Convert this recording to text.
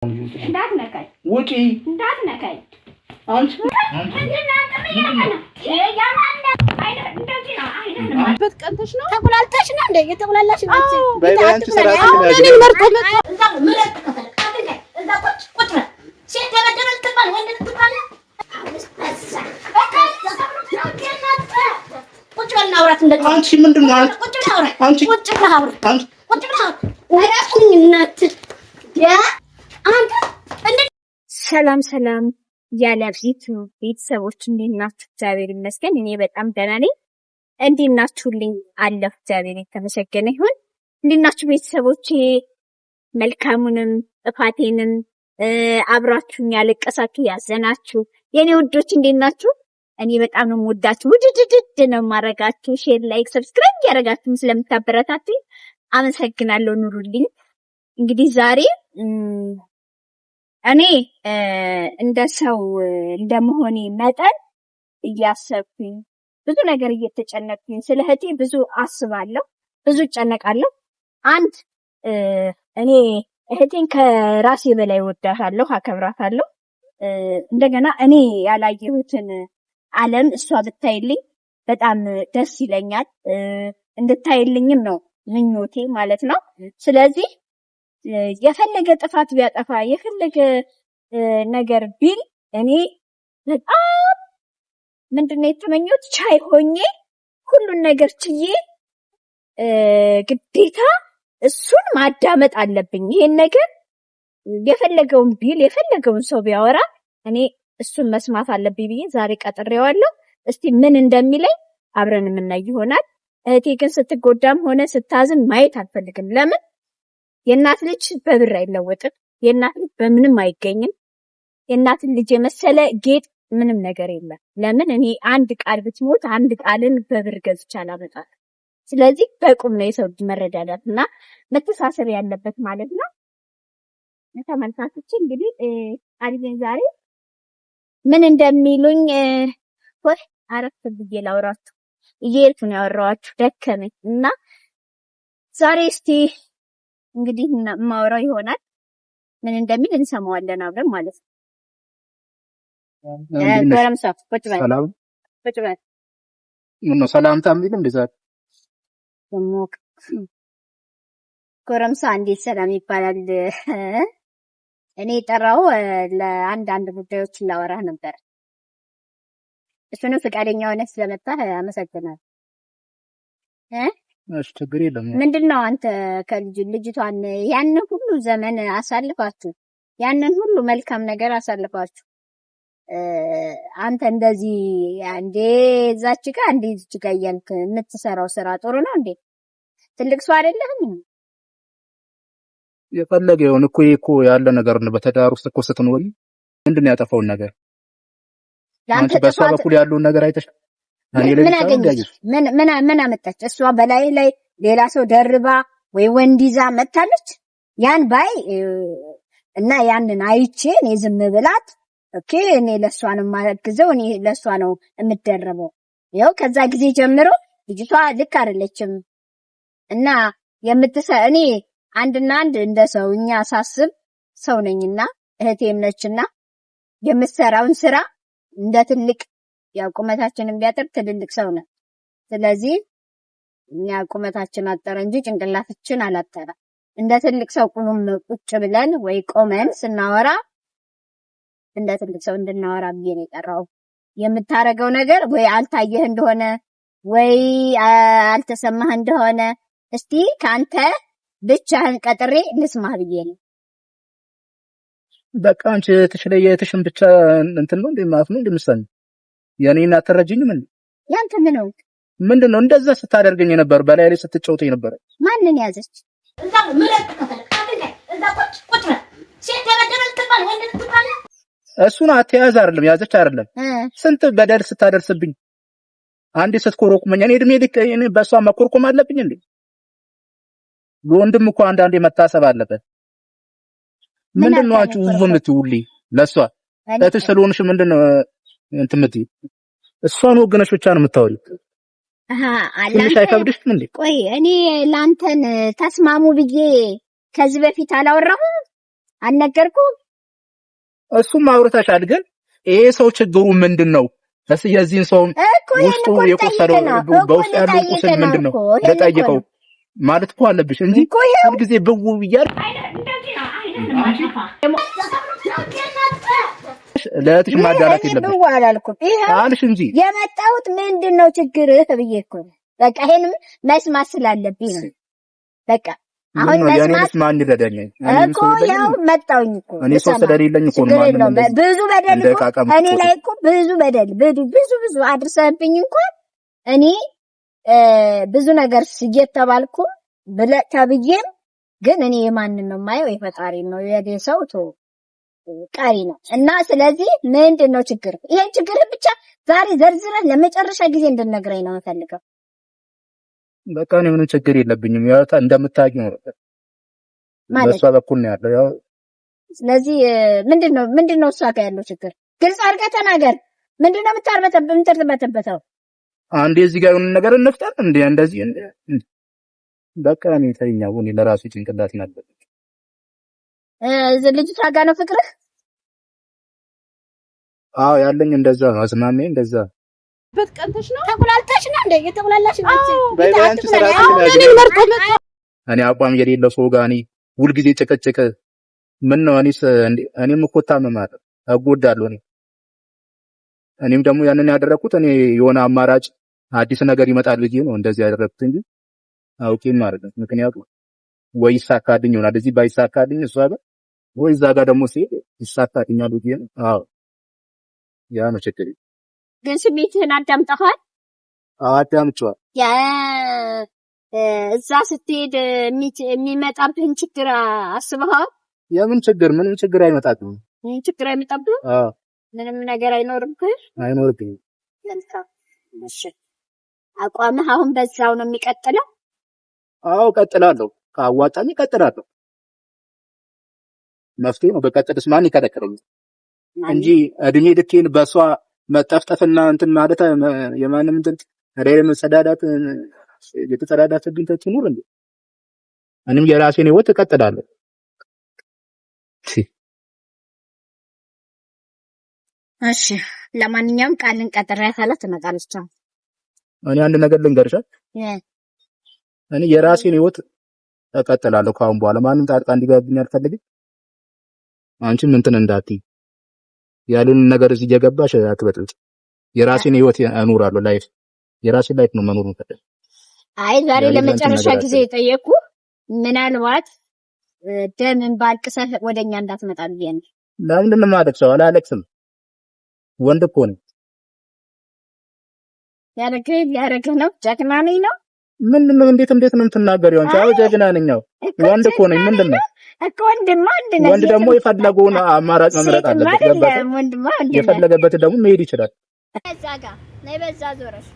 እንዳትነካኝ ውጪ እንዳትነካኝ አንቺ ቀንተሽ ነው ተቆላልተሽ ነው እንዴ የተቆላላሽ ነው በአንቺ ሰራሽ ነው እኔ መርጦ እዛ ምረጥ ከፈለክ እዛ ቁጭ በል ሴት ተበደረል ትባል ወንድ ትባል ቁጭ በል እናውራት እንደዚህ አንቺ ምንድነው ቁጭ በል አውራ አንቺ ቁጭ በል አውራ ቁጭ በል አውራ ወራሽኝ እናት ያ አንተ እንዴ ሰላም ሰላም ያለፊቱ ቤተሰቦች እንዴት ናችሁ? እግዚአብሔር ይመስገን እኔ በጣም ደህና ነኝ። እንዴት ናችሁልኝ? አለሁ እግዚአብሔር የተመሰገነ ይሁን። እንዴት ናችሁ ቤተሰቦቼ? መልካሙንም ጥፋቴንም አብራችሁኝ ያለቀሳችሁ ያዘናችሁ የኔ ውዶች እንዴት ናችሁ? እኔ በጣም ነው የምወዳችሁ። ውድድድ ነው ማረጋችሁ። ሼር፣ ላይክ፣ ሰብስክራይብ ያረጋችሁ ስለምታበረታቱኝ አመሰግናለሁ። ኑሩልኝ። እንግዲህ ዛሬ እኔ እንደ ሰው እንደመሆኔ መጠን እያሰብኩኝ ብዙ ነገር እየተጨነቅኩኝ ስለ እህቴ ብዙ አስባለሁ፣ ብዙ እጨነቃለሁ። አንድ እኔ እህቴን ከራሴ በላይ ወዳታለሁ፣ አከብራታለሁ። እንደገና እኔ ያላየሁትን ዓለም እሷ ብታይልኝ በጣም ደስ ይለኛል። እንድታይልኝም ነው ምኞቴ ማለት ነው። ስለዚህ የፈለገ ጥፋት ቢያጠፋ የፈለገ ነገር ቢል እኔ በጣም ምንድነው የተመኘሁት ቻይ ሆኜ ሁሉን ነገር ችዬ ግዴታ እሱን ማዳመጥ አለብኝ። ይሄን ነገር የፈለገውን ቢል የፈለገውን ሰው ቢያወራ እኔ እሱን መስማት አለብኝ ብዬ ዛሬ ቀጥሬዋለሁ። እስቲ ምን እንደሚለኝ አብረን የምናይ ይሆናል። እህቴ ግን ስትጎዳም ሆነ ስታዝን ማየት አልፈልግም። ለምን? የእናት ልጅ በብር አይለወጥም። የእናት ልጅ በምንም አይገኝም። የእናትን ልጅ የመሰለ ጌጥ ምንም ነገር የለም። ለምን? እኔ አንድ ቃል ብትሞት አንድ ቃልን በብር ገዝቼ አላመጣም። ስለዚህ በቁም ነው የሰው ልጅ መረዳዳትና መተሳሰብ ያለበት ማለት ነው። ተመልካቾች እንግዲህ አዲስ ዛሬ ምን እንደሚሉኝ ወይ አረፍ ብዬ ላውራችሁ እየሄድኩ ነው ያወራኋችሁ፣ ደከመኝ እና ዛሬ እስቲ እንግዲህ ማውራው ይሆናል። ምን እንደሚል እንሰማዋለን አብረን ማለት ነው። ጎረምሳ ቁጭ በል ሰላም ቁጭ በል ምን ነው ሰላምታ ምን እንደዛ ደሞክ ጎረምሳ እንዴት ሰላም ይባላል? እኔ ጠራው ለአንድ ጉዳዮችን ላወራህ ነበር። እሱንም ፈቃደኛ ሆነህ ስለመጣህ አመሰግናለሁ። እሺ ችግር የለም። ምንድነው አንተ ልጅቷን ያንን ሁሉ ዘመን አሳልፋችሁ ያንን ሁሉ መልካም ነገር አሳልፋችሁ አንተ እንደዚህ አንዴ እዛች ጋር አንዴ እዚች ጋር እያልክ የምትሰራው ስራ ጥሩ ነው እንዴ? ትልቅ ሰው አይደለህም? የፈለገ ይሁን እኮ ያለ ነገር ነው። በተዳር ውስጥ እኮ ስትኖሪ ምንድነው ያጠፋውን ነገር አንተ በሷ በኩል ያለውን ነገር አይተሽ ምን አገኘች? ምን አመጣች? እሷ በላይ ላይ ሌላ ሰው ደርባ ወይ ወንድ ይዛ መታለች? ያን ባይ እና ያንን አይቼ እኔ ዝም ብላት ኦኬ፣ እኔ ለሷ ነው የማግዘው፣ እኔ ለሷ ነው የምደረበው። ይኸው ከዛ ጊዜ ጀምሮ ልጅቷ ልክ አይደለችም እና እኔ አንድና አንድ እንደ ሰውኛ ሳስብ ሰው ነኝና እህቴም ነችና የምትሰራውን ስራ እንደ ትልቅ ያው ቁመታችንን ቢያጠር ትልልቅ ሰው ነው። ስለዚህ እኛ ቁመታችን አጠረ እንጂ ጭንቅላታችን አላጠረ። እንደ ትልቅ ሰው ቁጭ ብለን ወይ ቆመን ስናወራ እንደ ትልቅ ሰው እንድናወራ ብዬ ነው የጠራው። የምታረገው ነገር ወይ አልታየህ እንደሆነ ወይ አልተሰማህ እንደሆነ እስቲ ካንተ ብቻህን ቀጥሬ ልስማህ ብዬ ነው። በቃ አንቺ ተሽለየትሽን ብቻ እንትን ነው እንደማፍ ነው እንደምሰኝ የኔን አትረጂኝም እንዴ? ያንተ ምንድነው እንደዛ ስታደርገኝ ነበር? በላይ ላይ ስትጫወተኝ ነበር። ማንን ያዘች? እዛ ምረጥ ከፈለክ እዛ ቁጭ በል ሴት ተበደረል ትባል ወንድ ትባል እሱን አትያዝ አይደለም ያዘች አይደለም። ስንት በደል ስታደርስብኝ አንዴ ስትኮረኩመኝ እኔ እድሜ ልክ እኔ በሷ መኮርኮም አለብኝ እንዴ? ለወንድም እኮ አንዳንዴ መታሰብ አለበት። ምንድነው አንቺ ውብ የምትውልኝ ለሷ እህትሽ ስለሆንሽ ምንድነው እንትን የምትይ? እሷን ወገነሽ ብቻ ነው የምታወሪው። ትንሽ አይከብድሽም እንዴ? ቆይ እኔ ላንተን ተስማሙ ብዬ ከዚህ በፊት አላወራሁም? አልነገርኩም? እሱም አውርተሻል። ግን ይሄ ሰው ችግሩ ምንድነው? የዚህን ሰው ውስጡ የቆሰለው በውስጡ ያለው ቁስል ምንድነው ለጠይቀው ማለት እኮ አለብሽ እንጂ ሁልጊዜ ብው ብያል ለእህትሽ ማዳላት የለብሽ አልሽ እንጂ የመጣሁት ምንድነው ችግርህ ብዬ እኮ በቃ ይሄንም መስማት ስላለብኝ ነው። በቃ አሁን መስማት ማን ይረዳኛል እኮ ያው መጣሁኝ እኮ እኔ ሰው ስለሌለኝ እኮ ነው። ብዙ በደል እኔ ላይ እኮ ብዙ አድርሰህብኝ እንኳን እኔ ብዙ ነገር እየተባልኩ ተብዬም ግን እኔ የማንን ነው የማየው? የፈጣሪ ነው። የሰው ቀሪ ነው። እና ስለዚህ ምንድነው ችግር? ይሄን ችግር ብቻ ዛሬ ዘርዝረህ ለመጨረሻ ጊዜ እንድነግረኝ ነው የምፈልገው። በቃ እኔ ምንም ችግር የለብኝም። ያው እንደምታውቂው ነው ማለት በሷ በኩል ነው ያለው። ያው ስለዚህ ምንድነው እሷ ጋር ያለው ችግር? ግልጽ አድርገህ ተናገር። ምንድነው የምትርበተበተው? አንዴ እዚህ ጋር የሆነ ነገር እንፍጠር እንዴ? እንደዚህ በቃ እኔ ተይኛው። እኔ ለራሴ ጭንቅላት ነበር። ልጅቷ ጋር ነው ፍቅርህ? አዎ ያለኝ እንደዛ ነው። አዝማሜ እንደዛ በትቀንተሽ ነው ተቆላልተሽ ነው እንዴ? የተቆላላሽ ነው በአንቺ ሰራሽ ነው። እኔ አቋም የሌለው ሰው ጋር እኔ ሁልጊዜ ጭቅጭቅ ምን ነው? እኔም እኮ ታመማለሁ፣ እጎዳለሁ። እኔም ደግሞ ያንን ያደረኩት እኔ የሆነ አማራጭ አዲስ ነገር ይመጣል ብዬ ነው እንደዚህ ያደረኩት እንጂ አውቄም ማለት ነው። ምክንያቱም ወይ ይሳካልኝ ይሆናል እዚህ ባይሳካልኝ እሷ ጋር ወይ እዛ ጋር ደግሞ ሲሄድ ይሳካልኛል ብዬ ነው። አዎ ያ ነው ችግር። ግን ስሜትህን አዳምጠሃል? አዎ አዳምጬዋለሁ። ያ እዛ ስትሄድ የሚመጣብህን ችግር አስበሃል? የምን ችግር? ምንም ችግር አይመጣብኝም። ምንም ችግር አይመጣብህም? አዎ ምንም ነገር አይኖርብህም? አይኖርብኝም። መልካም እሺ። አቋምህ አሁን በዛው ነው የሚቀጥለው? አዎ ቀጥላለሁ። ካዋጣኝ ቀጥላለሁ። መፍትሄ ነው። በቀጥልስ ማን ይከለክለኛል? እንጂ እድሜ ልኬን በሷ መጠፍጠፍና እንትን ማለት የማንም እንትን ሬም ሰዳዳት የተሰዳዳትብኝ ትኑር እንዴ? እኔም የራሴን ህይወት እቀጥላለሁ። እሺ ለማንኛውም ቃልን ቀጥሬያታለሁ፣ ትመጣለች። እኔ አንድ ነገር ልንገርሽ፣ እኔ የራሴን ህይወት እቀጥላለሁ። ከአሁን በኋላ ማንም ጣጣ እንዲገብኝ አልፈልግም። አንቺም እንትን እንዳትዪ ያሉን ነገር እዚህ እየገባሽ አትበጥብጥ። የራሴን ህይወት እኖራለሁ። የራሴን ላይፍ ነው መኖር የምፈልገው። አይ ዛሬ ለመጨረሻ ጊዜ የጠየኩ ምናልባት ደምን ባልቅሰህ ወደኛ እንዳትመጣ ብዬ ነው። ለምንድን ነው የማለቅሰው? አላለቅስም። ወንድ እኮ ነኝ። ያረገህ ነው። ጀግና ነኝ ነው። ምንድን ነው? እንዴት ነው የምትናገሪው አንቺ? አዎ ጀግና ነኝ። ወንድ እኮ ነኝ። ምንድን ነው እኮ ወንድ ደግሞ የፈለገውን አማራጭ መምረጥ አለበት። የፈለገበት ደግሞ መሄድ ይችላል። በዛ ጋር ነይ፣ በዛ ዞረሽ